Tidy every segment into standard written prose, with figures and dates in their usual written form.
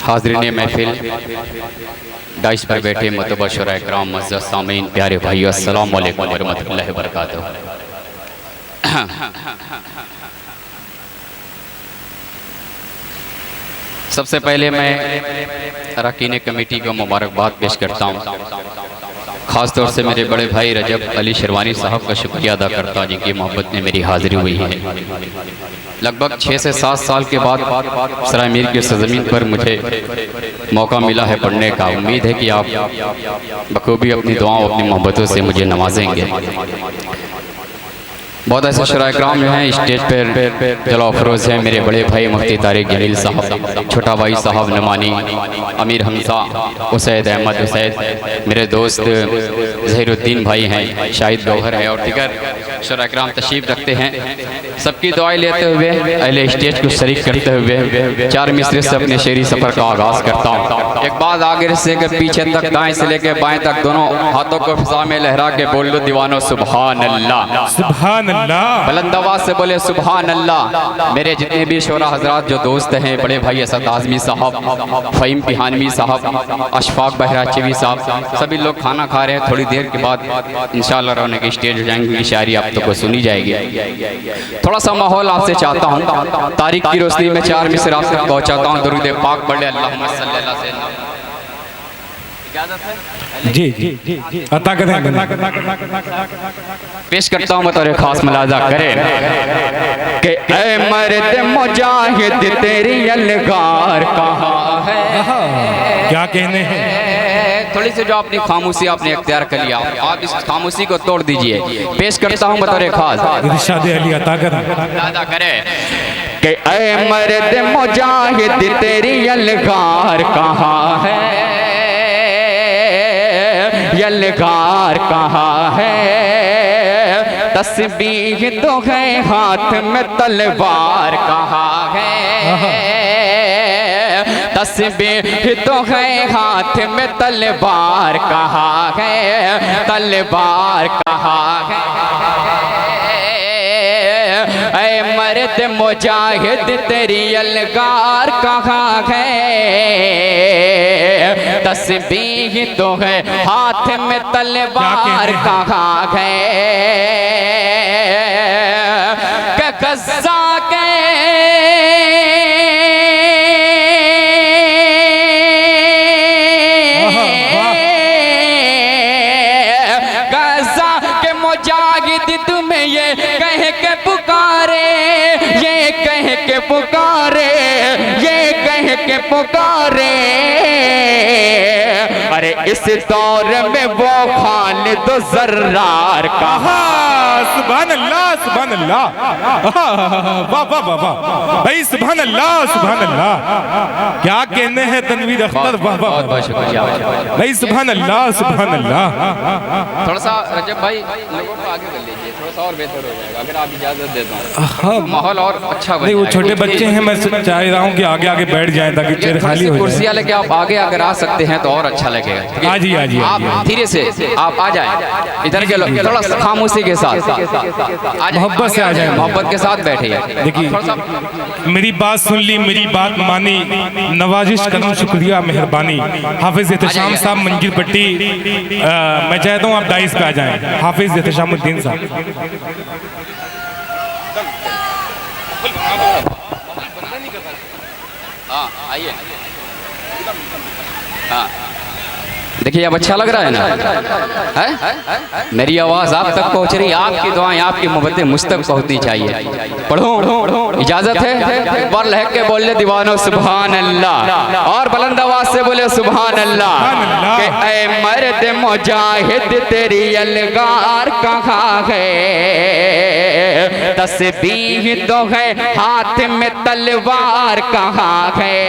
हाज़रीन महफिल, डाइस पर बैठे मतबशरा इकराम, मज़्ज़ज़ सामीन, प्यारे भाई, अस्सलामु अलैकुम व रहमतुल्लाहि व बरकातुहू। सबसे पहले मैं अरकान कमेटी को मुबारकबाद पेश करता हूँ। ख़ास तौर से मेरे बड़े भाई रजब अली शेरवानी साहब का शुक्रिया अदा करता हूँ, जिनकी मोहब्बत में मेरी हाज़िरी हुई है। लगभग 6 से 7 साल के बाद सराय मीर की सरज़मीन पर मुझे मौका मिला है पढ़ने का। उम्मीद है कि आप बखूबी अपनी दुआओं, अपनी मोहब्बतों से मुझे नवाजेंगे। बहुत ऐसे शराइकराम हैं स्टेज पर, जलो अफरोज़ हैं मेरे बड़े भाई मुफ्ती तारिक जलील साहब, छोटा भाई साहब नमानी, अमीर हमजा, उसैद अहमद उसैद, मेरे दोस्त ज़हीरुद्दीन भाई हैं, शाहिद गौहर है और दीगर शराइकराम तशरीफ़ रखते हैं। सबकी दुआएं लेते हुए अहले स्टेज को शरीक करते हुए 4 मिसरे से अपने शेरी सफ़र का आगाज़ करता हूँ। एक बात आगे से लेकर पीछे तक, दाएँ से लेकर बाएँ तक, दोनों हाथों को फिज़ा में लहरा के बोल लो दीवानो सुबहान अल्लाह, सुबहान अल्लाह। बुलंद आवाज़ से बोले सुबहान अल्लाह। मेरे जितने भी शोरा हजरात जो दोस्त हैं, बड़े भाई असद आज़मी साहब, फ़हीम पिहानवी साहब, अशफाक बहराचवी साहब, सभी लोग खाना खा रहे हैं। थोड़ी देर के बाद इंशाअल्लाह रौनक स्टेज हो जाएंगे, उनकी शायरी आप तक को सुनी जाएगी। थोड़ा सा माहौल आपसे चाहता हूँ, तारीख की रोशनी में 4 मिसर आप तक पहुँचाता हूँ। दरूद पाक पढ़े अल्लाहुम्मा सल्ली अला सय्यिदना। जी जी जी अता करें, पेश करता हूँ बतौर खास मुलाजा करें कि ऐ मर्द मुजाहिद तेरी अलगार कहाँ है। क्या कहने हैं। थोड़ी सी जो अपनी खामोशी आपने इख्तियार कर लिया, आप इस खामोशी को तोड़ दीजिए। पेश करता हूँ बतौर खास इरशाद अली अता करें कि ऐ मर्द मुजाहिद तेरी अलगार कहाँ है, यलगार कहाँ है। तस्बीह तो है हाथ में, तलवार कहाँ है। तस्बीह तो है हाथ में, तलवार कहाँ है, तलवार कहाँ है। ऐ मर्द मुजाहिद तेरी अलगार कहाँ है। तस्बीह तो है हाथ में, तलवार कहाँ है। गज़ा के गज़ा के मुजाहिद तुम्हें ये कह के पुकारे, ये कह के पुकारे, ये कह के पुकारे। अरे इस दौर में वो खालिद ज़र्रार कहा। सुभान अल्लाह, सुभान अल्लाह, वाह वाह वाह वाह भाई, सुभान अल्लाह, सुभान अल्लाह। क्या कहने हैं तनवीर अख्तर, वाह वाह, बहुत शुक्रिया भाई, सुभान अल्लाह, सुभान अल्लाह। थोड़ा सा रजब भाई लोगों को आगे कर लीजिए, थोड़ा सा और बेहतर हो जाएगा अगर आप इजाज़त देते हो। माहौल और अच्छा बन नहीं, वो छोटे बच्चे हैं, मैं चाह रहा हूँ कि आगे आगे बैठ जाएं ताकि चेयर खाली हो जाए। कुर्सियाँ लेके आप आगे अगर आ सकते हैं तो और अच्छा लगेगा। हाँ जी, हाँ जी, आप धीरे से आप आ जाएं, इधर के लोग थोड़ा खामोशी के साथ, मोहब्बत से आ जाए, मोहब्बत के साथ बैठिए। देखिए मेरी बात सुन ली, मेरी बात मानी, नवाजिश करना शुक्रिया मेहरबानी। हाफिज एहतशाम साहब मंजिल पट्टी, मैं चाहता हूँ आप डाइस पे आ जाएं। हाफिज एहतशामुद्दीन साहब, आइए। हाँ देखिए, अब अच्छा लग रहा है ना, है? मेरी आवाज़ आप तक पहुंच रही है, आपकी दुआएं, आपकी मोहब्बतें मुझ तक पहुंचनी चाहिए। पढ़ो, इजाजत है? एक बार लहक के बोल ले दीवानो सुभान अल्लाह, और बुलंद आवाज से बोले सुभान अल्लाह। कि ऐ मर्द मुजाहिद तेरी अलगार कहाँ है। तस्बीह तो है हाथ में, तलवार कहाँ है।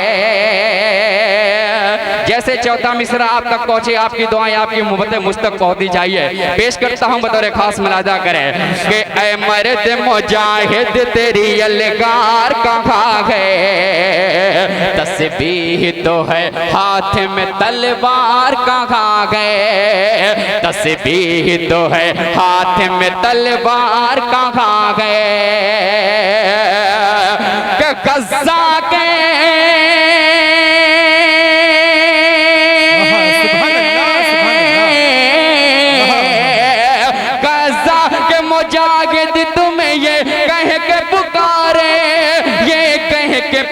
जैसे चौथा मिसरा आप तक पहुंचे, आपकी दुआएं, आपकी मोहब्बतें मुझ तक पहुंचनी चाहिए। पेश करता हूं बतौर खास मुलाजा करें कि ऐ मर्द मुजाहिद तेरी अलगार कहाँ है। तस्बीह तो है हाथ में, तलवार कहाँ है। तस्बीह तो है हाथ में, तलवार कहाँ है। गज़ा के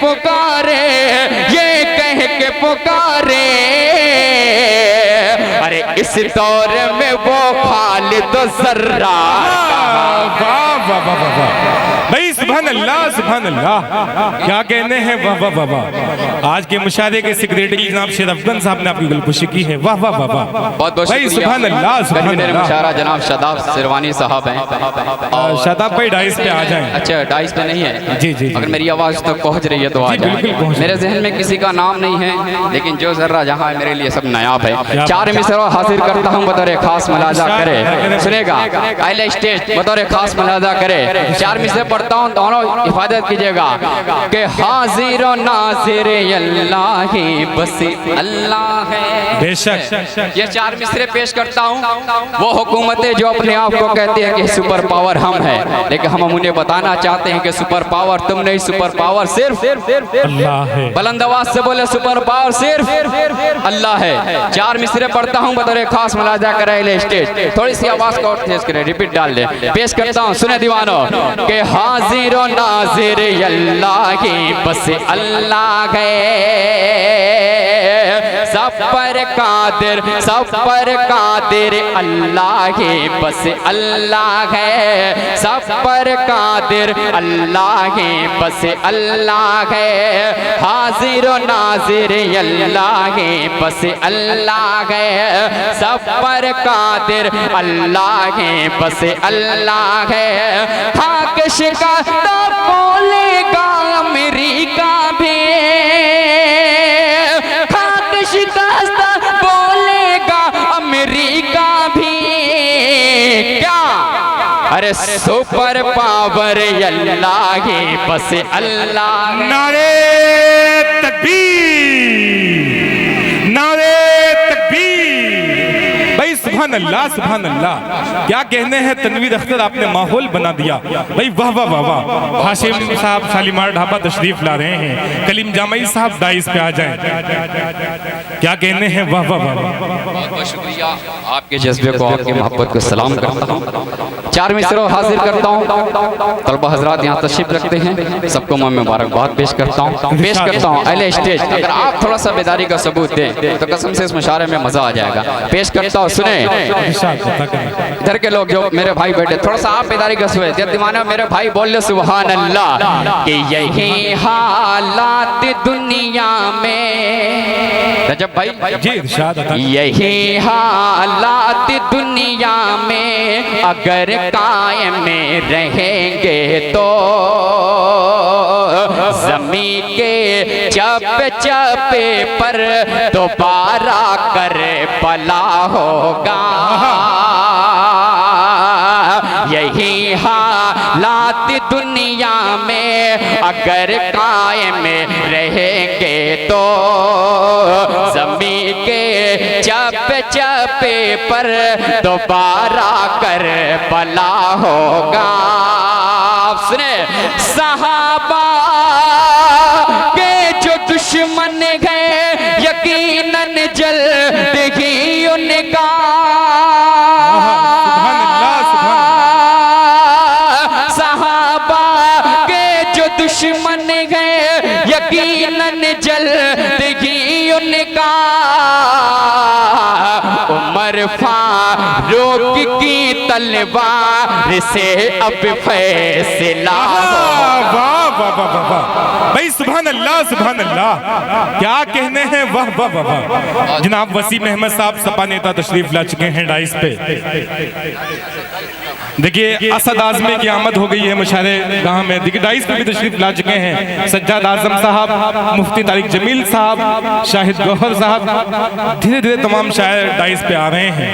पुकारे, ये कह के पुकारे, अरे इस दौर में वो खालिद ज़र्रा। वाह वाह वाह वाह वाह भाई, सुभान अल्लाह सुभान अल्लाह, क्या कहने हैं, वाह वाह वाह वाह। आज के मुशाहरे के सेक्रेटरी जनाब शेर अफगन साहब ने आपकी गलपुशी की है, वाह वाह वाह वाह, बहुत बहुत भाई सुभान अल्लाह सुभान अल्लाह। मुशारा जनाब शादाब सिरवानी साहब हैं। शादाब भाई डाइस पे आ जाएं। अच्छा डाइस पे नहीं है? जी जी, अगर मेरी आवाज तक पहुंच रही है तो आ जाए। मेरे जहन में किसी का नाम नहीं है, लेकिन जो जर्रा जहाँ है मेरे लिए सब नायाब है। चार मिसरा हासिल करता हूँ बतौर खास मुलाजा करे, सुनेगा अहले स्टेज बतौर खास मुलाजा करे। चार मिसरे पढ़ता हूँ, दोनों हिफाजत कीजिएगा कि हाजिर और नाजिर अल्लाह ही बस अल्लाह है। बेशक ये चार मिसरे पेश करता हूँ। वो हुकूमतें जो अपने आप को कहती है कि सुपर पावर हम है, लेकिन हम उन्हें बताना चाहते हैं कि सुपर पावर तुम नहीं, सुपर पावर सिर्फ अल्लाह है। बुलंद आवाज से बोले सुपर पावर सिर्फ अल्लाह है। चार मिसरे पढ़ता हूँ बतौर खास मुलाजा करे स्टेज, थोड़ी सी आवाज को और तेज करे, रिपीट डाल दे। पेश करता हूँ, सुने दीवानो के हाजिर और नाजिर अल्लाह की बस अल्लाह है। सब पर कादिर, सब पर कादिर अल्लाह की बस अल्लाह है। सब पर कादिर अल्लाह की बस अल्लाह है। हाजिर और नाजिर अल्लाह की बस अल्लाह है। सब पर कादिर अल्लाह की बस अल्लाह है। खाक शिकस्त बोलेगा अमेरिका भी, खाक शिकस्त बोलेगा अमेरिका भी, क्या अरे सुपर पावर अल्लाह की बस अल्लाह। नारे तकबीर, नारे तकबीर, भाई सुभान अल्लाह सुभान अल्लाह। क्या कहने हैं तनवीर अख्तर, आपने माहौल बना दिया भाई, वाह वाह वाह वाह। हाशिम साहब शालीमार ढाबा तशरीफ ला रहे हैं, कलीम जामई साहब डाइस पे आ जाएं। क्या कहने हैं, वाह वाह वाह। बहुत बहुत शुक्रिया, आपके जज्बे को, आपकी मोहब्बत को सलाम करता हूँ। चार मिसरों हाजिर करता हूँ। तलबा हजरात यहाँ तशरीफ रखते हैं, सबको मैं मुबारकबाद पेश करता हूँ। पेश करता हूँ अहले स्टेज, अगर आप थोड़ा सा बेदारी का सबूत दें तो कसम से इस मुशारे में मजा आ जाएगा। पेश करता हूँ, सुने इधर के लोग जो मेरे भाई बैठे, थोड़ा सा आप बेदारी का सबूत दीवाना मेरे भाई बोल सुभान अल्लाह। कि यही हालात दुनिया में, रजब भाई जी इरशाद, यही हालात दुनिया में अगर कायम रहेंगे तो ज़मीं के चप चपे पर दोबारा कर पला होगा। यही हालात दुनिया में अगर कायम रहेंगे तो ज़मीं के चप चपे पर दोबारा कर पला होगा। आप सुने, सहाबा के जो दुश्मन गए यकीनन जल्दी उनका, सहाबा के जो दुश्मन गए यकीनन जल्दी उनका। उमर फारूक की तलवार से अब फैसला। वाह वाह वाह वाह वाह, भाई सुभान अल्लाह सुभान अल्लाह। क्या कहने हैं, वाह वाह वाह वाह। जनाब वसीम अहमद साहब सपा नेता तशरीफ ला चुके हैं डाइस पे। देखिए असद आजमी की आमद हो गई है मुशारे गाह में। देखिए डाइस पे भी तशरीफ ला चुके हैं सज्जाद आजम साहब, मुफ्ती तारिक जमील साहब, शाहिद गौहर साहब, धीरे धीरे तमाम शायर डाइस पे आ रहे हैं।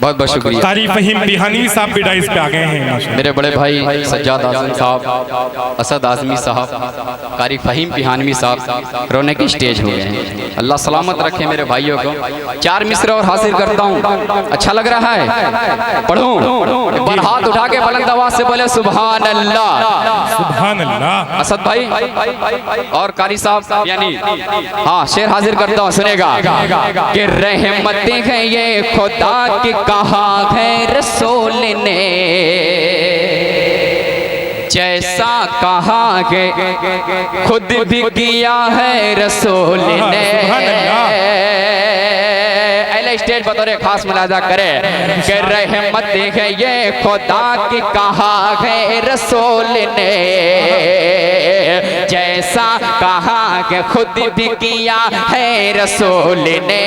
बहुत बहुत शुक्रिया। कारी फहीम बिहानी साहब भी डाइस पे आ गए हैं। मेरे बड़े भाई सज्जाद आजम साहब, असद आजमी साहब, कारी फहीम बिहानवी साहब रोने की स्टेज हो गए हैं। अल्लाह सलामत रखे मेरे भाइयों को। चार मिसरे और हासिल करता हूँ, अच्छा लग रहा है, पढ़ूं? एक बार हाथ उठा के बुलंद आवाज से बोले सुभान अल्लाह सुभान अल्लाह। असद भाई और कारी साहब यानी हाँ शेर हाजिर करता हूँ, सुनेगा कि रहमतें हैं ये खुदा की कहा है रसूल ने, जैसा कहा है खुद भी किया है रसूल ने। स्टेज बतौर खास मुलाजा करे कि रहमत है ये खुदा की कहा है रसूल ने। जैसा कहा कि खुद भी किया है रसूल ने।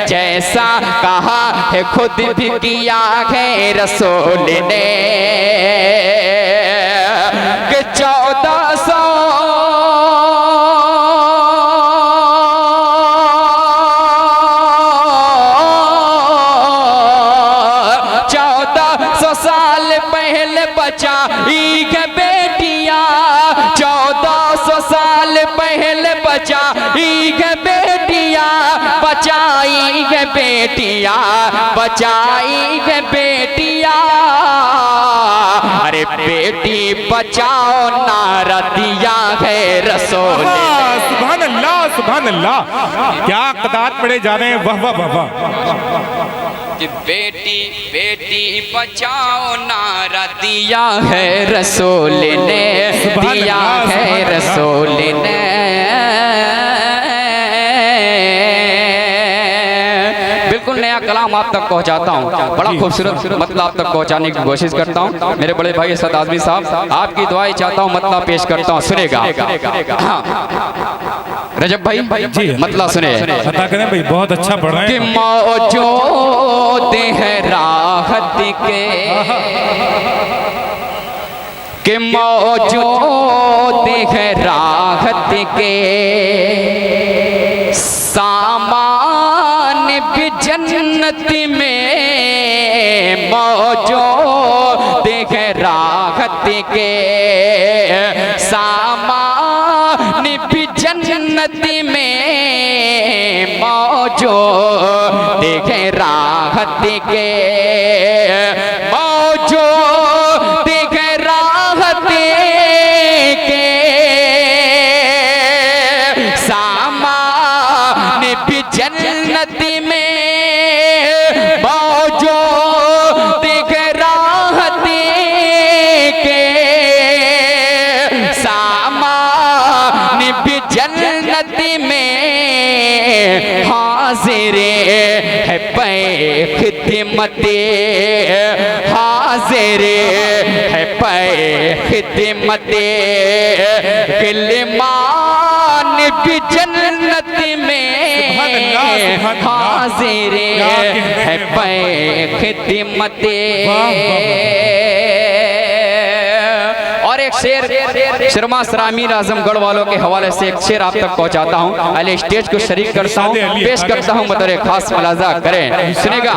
जैसा कहा है खुद भी किया है रसूल ने कि 1400 साल पहले बचाई है बेटियां। 1400 साल पहले बचाई है बेटियां। बचाई है बेटियां, बचाई है बेटियां। अरे बेटी बचाओ नारा दिया है रसूल ने। सुभान अल्लाह, सुभान अल्लाह, क्या क़दात पड़े जा रहे हैं। वाह वाह वाह वाह। कि बेटी बेटी बचाओ नारा दिया है रसूल ने। दिया है रसूल ने। बिल्कुल नया कलाम आप तक पहुंचाता हूं, बड़ा खूबसूरत मतलब आप तक पहुंचाने की कोशिश करता हूं। मेरे बड़े भाई असद आज़मी साहब, आपकी दुआएं चाहता हूं, मतलब पेश करता हूं, सुनेगा। रजब भाई जी मतलब सुने, पता करें भाई, बहुत अच्छा पढ़ रहे हैं। कि मौजूद है राहत के मौजूद है राहत के सामान भी जन्नत में मौजूद है राहत के सामान भी जन्नत में मौजूद है राहत के मौजूद है राहत के सामान भी जन्नत में मौजूद है राहत के सामान भी जन्नत में हाजिर है पे खिदमत हाजिर है पे खिदमत गिलमान भी जन्नत में हाजिर है पे खिदमत। और एक शेर शर्मा सरामीर आजमगढ़ वालों के हवाले से एक शेर आप तक पहुंचाता हूं। पहले स्टेज को शरीक करता हूं, पेश करता हूं, मतलब खास मुलाजा करें, सुनेगा।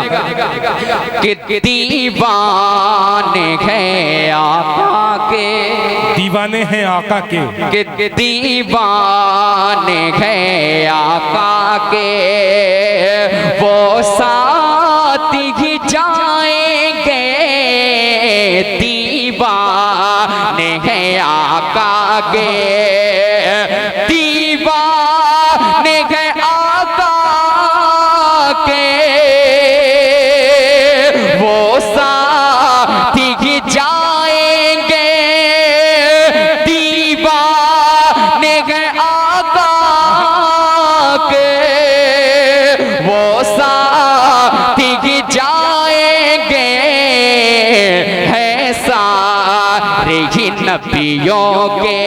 कि दीवाने हैं आका के, दीवाने हैं आका के, कि दीवाने हैं आका के वो साथ ही जाएंगे। दीवाने हैं आका के, दीवाने हैं आका के वो साथ ही जाएंगे। दीवाने हैं आका के वो साथ ही जाएंगे। है सारे ही नबियों के,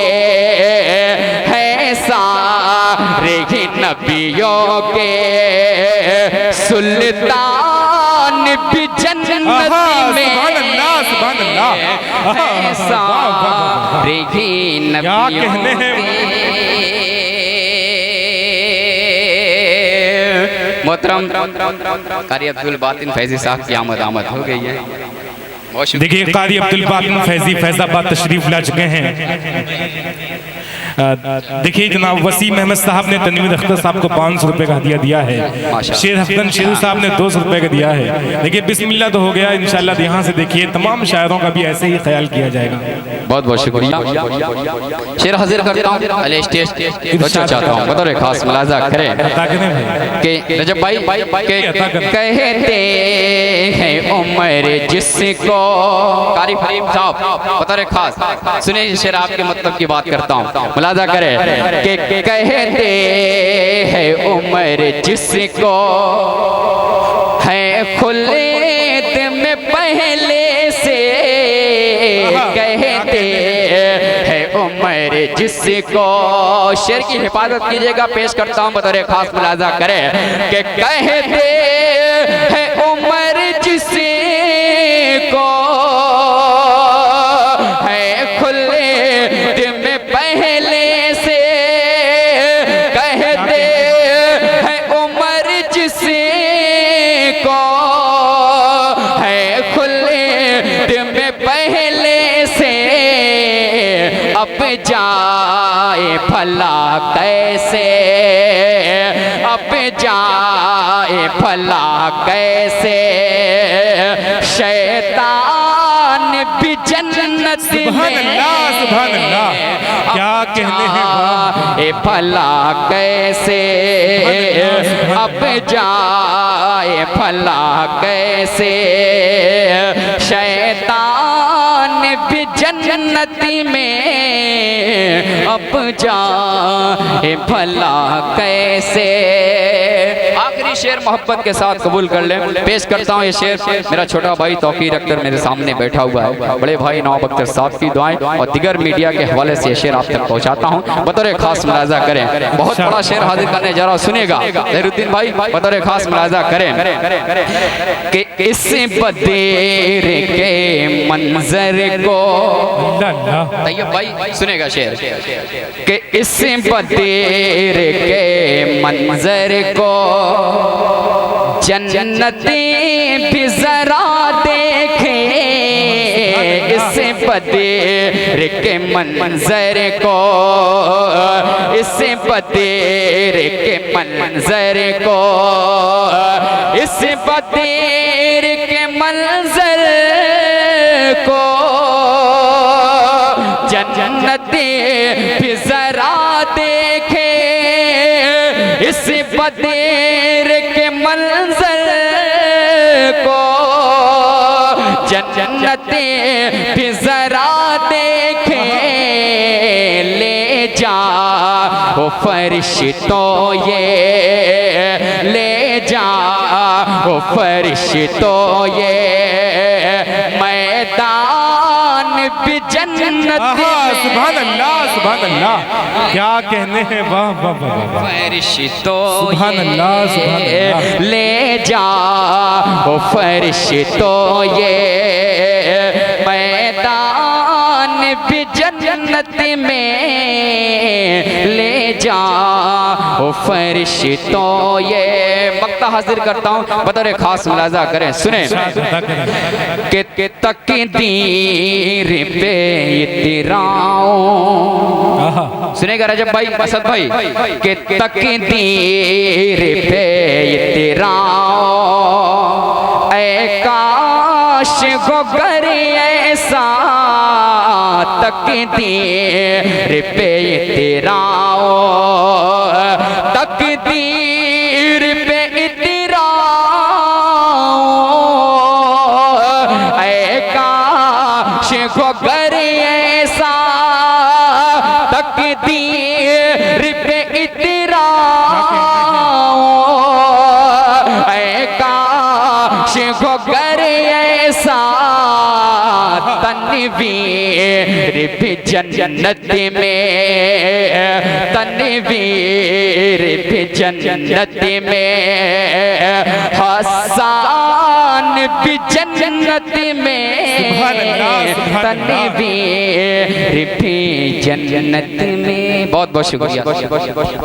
है सारे ही नबियों के सुल्तान भी जन्नत में। सुभान अल्लाह, सुभान अल्लाह। है सारे ही नबियों के। मोहतरम कारी अब्दुल बातिन फैजी साहब की आमद हो गई है। देखिए कारी अब्दुल बातिन फैजी फैजाबाद तशरीफ ला चुके हैं। देखिए जनाब वसीम अहमद साहब ने तनवीर अख्तर साहब को 500 रुपए का हदिया दिया है। शेर हसन शेरू साहब ने 200 रुपए का दिया है। देखिए बिस्मिल्लाह तो हो गया, इंशाल्लाह यहाँ से देखिए तमाम शायरों का भी ऐसे ही ख्याल किया जाएगा। बहुत बहुत शुक्रिया। शेर हाजिर करता हूँ, अले स्टेज तो चाहता हूँ बतौर खास मुलाजा करें कि रजब भाई कहते हैं उम्र जिसको कारी फरीम साहब बतौर खास सुने शेर आपके मतलब की बात करता हूँ, मुलाजा करें कि कहते हैं उम्र जिसको है खुले में पहले से कहते हैं उम्र जिसको शेर की हिफाजत कीजिएगा। पेश करता हूँ बतौर खास मुलाजा करें कि कहते हैं उम्र जिसको है खुले में पहले से कहते हैं उम्र जिसको है खुले में पहले से अब जाए भला कैसे, अब जाए भला कैसे शैतान भी जन्नत में सुभान अल्लाह क्या कहने हैं भला कैसे, अब जाए भला कैसे शैतान भी जन्नत में अब जाए भला कैसे। आखिरी शेर मोहब्बत के साथ कबूल कर ले। पेश करता हूँ ये शेर मेरा छोटा भाई तौकीर अख्तर मेरे सामने बैठा हुआ है, बड़े भाई नवाब अख्तर साहब की दुआएं और दिगर मीडिया के हवाले से ये शेर आप तक पहुँचाता हूँ। बतौर खास मुलाजा करें, बहुत बड़ा शेर हाजिर करने जा रहा हूँ, सुनेगा जहरुद्दीन भाई बतौर खास मुलाजा करें कि इस बदेर के मंजर को तैयब भाई सुनेगा शेर कि इस बदेर के मंजर को जन्नती भी जरा देखे, इस बदेर के मंजर को, इस बदेर के मंजर को, इस बदेर के मंजर को जन्नती भी जरा देखे, इस बदेर के मंजर को जन्नती भी जरा देखे। ले जा वो फरिश्तों ये, ले जा वो फरिश्तों ये मैदान भी जन्नत में। सुभान अल्लाह क्या कहने हैं, वाह वाह वाह फरिश्तों सुभान अल्लाह ले जा वो फरिश्तों ये मैदान भी जन्नत में ले जा वो फरिश्तों ये। मक्ता हाजिर करता हूँ बतौर खास मुलाजा करें, सुने कि तकदीर पे इतराओ, सुनेगा रजब भाई असद भाई कि तकदीर पे इतराओ ऐ काश गोगर ऐसा तकदीर पे इतराओ, तकदीर पे गोबर ऐसा तकदीर पे इतराओ ऐ काश गोबर ऐसा तनवीर भी जन्नत में, तनवीर भी जन्नत में, हसन भी जन्नत में, तनवीर भी जन्नत में। बहुत बहुत शुक्रिया।